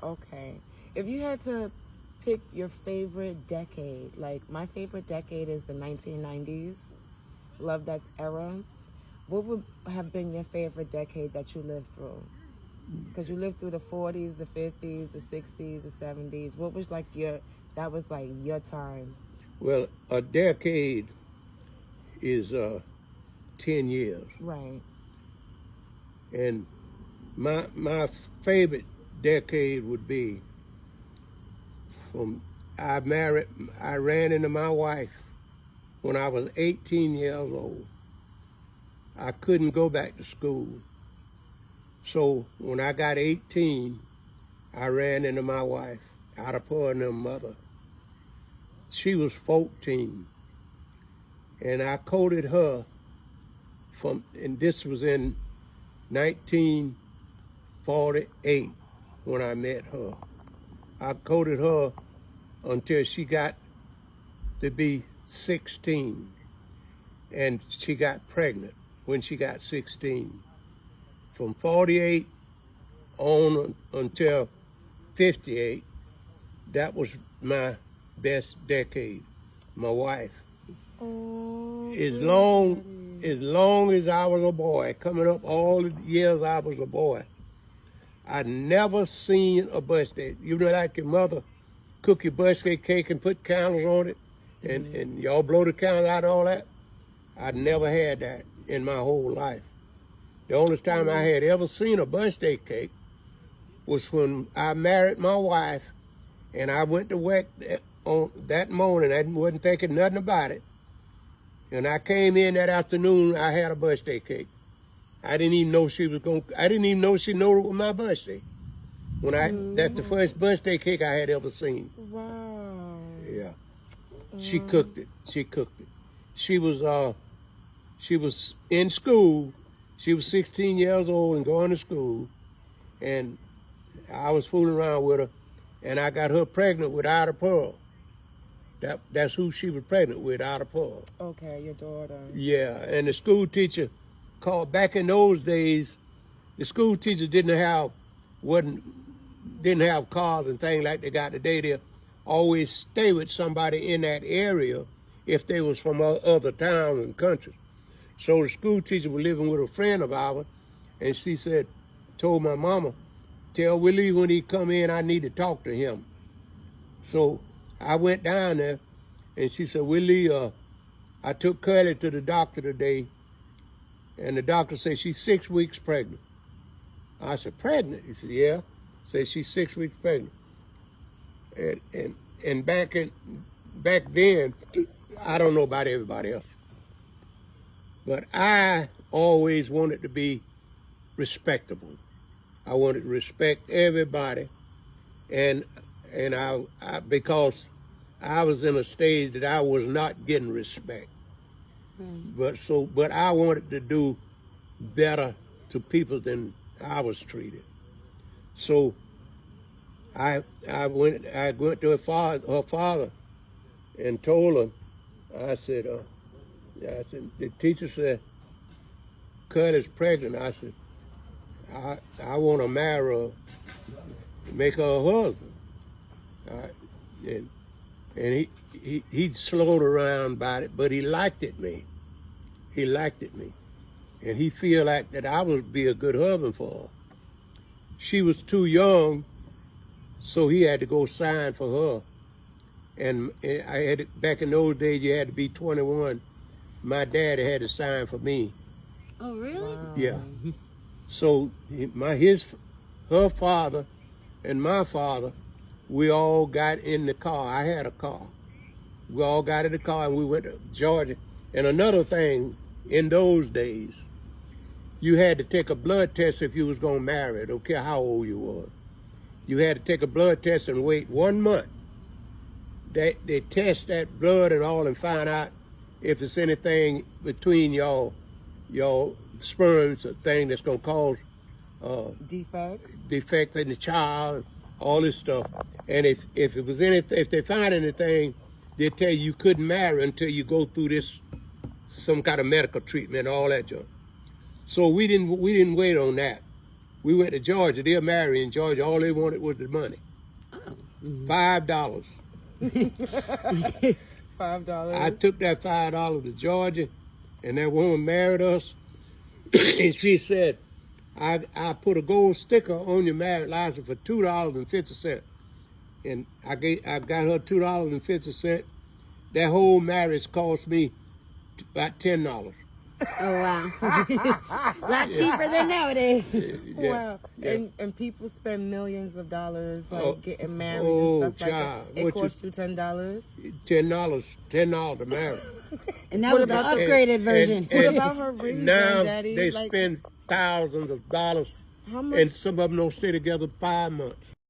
Okay. If you had to pick your favorite decade, like my favorite decade is the 1990s. Love that era. What would have been your favorite decade that you lived through? Because you lived through the 40s, the 50s, the 60s, the 70s. What was like that was like your time? Well, a decade is 10 years. Right. And my favorite decade would be from I ran into my wife when I was 18 years old. I couldn't go back to school. So when I got 18, I ran into my wife out of her and her mother. She was 14. And I courted her and this was in 1948 when I met her. I courted her until she got to be 16, and she got pregnant when she got 16. From 48 on until 58, that was my best decade, my wife. Oh, As long as I was a boy, coming up all the years I was a boy, I never seen a birthday. You know, like your mother cook your birthday cake and put candles on it, and y'all blow the candles out and all that. I never had that in my whole life. The only time I had ever seen a birthday cake was when I married my wife, and I went to work on that morning. I wasn't thinking nothing about it. And I came in that afternoon, I had a birthday cake. I didn't even know I didn't even know she knew it was my birthday. That's the first birthday cake I had ever seen. Wow. Yeah. She cooked it. She cooked it. She was in school. She was 16 years old and going to school. And I was fooling around with her, and I got her pregnant with Ida Pearl. That's who she was pregnant with, Ida Pearl. Okay, your daughter. Yeah, and the school teacher called. Back in those days, the school teachers didn't have cars and things like they got today. They always stay with somebody in that area if they was from other towns and countries. So the school teacher was living with a friend of ours, and she told my mama, tell Willie when he come in, I need to talk to him. So I went down there, and she said, Willie, I took Curly to the doctor today, and the doctor said she's 6 weeks pregnant. I said, pregnant? He said, yeah. Said she's 6 weeks pregnant. And back then, I don't know about everybody else, but I always wanted to be respectable. I wanted to respect everybody, and I because I was in a stage that I was not getting respect. But I wanted to do better to people than I was treated. So I went to her father, and told her, the teacher said, Curtis pregnant. I said, I want to marry her, make her a husband. And he slowed around about it, but he liked it me. He liked it me. And he feel like that I would be a good husband for her. She was too young, so he had to go sign for her. And back in those days, you had to be 21. My daddy had to sign for me. Oh, really? Wow. Yeah. So her father and my father, we all got in the car. I had a car. We all got in the car and we went to Georgia. And another thing, in those days, you had to take a blood test if you was gonna marry. Don't care how old you were. You had to take a blood test and wait 1 month. They test that blood and all and find out if it's anything between your sperms, a thing that's gonna cause defect in the child, all this stuff. And if it was anything, if they find anything, they tell you couldn't marry until you go through some kind of medical treatment, all that junk. So we didn't wait on that. We went to Georgia. They're married in Georgia. All they wanted was the money. $5. $5. I took that $5 to Georgia, and that woman married us. And she said, I put a gold sticker on your marriage license for $2.50. And I got her $2.50. That whole marriage cost me about $10. Oh, wow. A lot cheaper than nowadays. Yeah, Wow. yeah. And people spend millions of dollars like Oh, getting married oh, and stuff child. like that. It What you- cost you $10. $10 to marry. And that What was the about- upgraded version. What about her ring, Now Granddaddy? they Like, spend thousands of dollars, how much? and some of them don't stay together 5 months.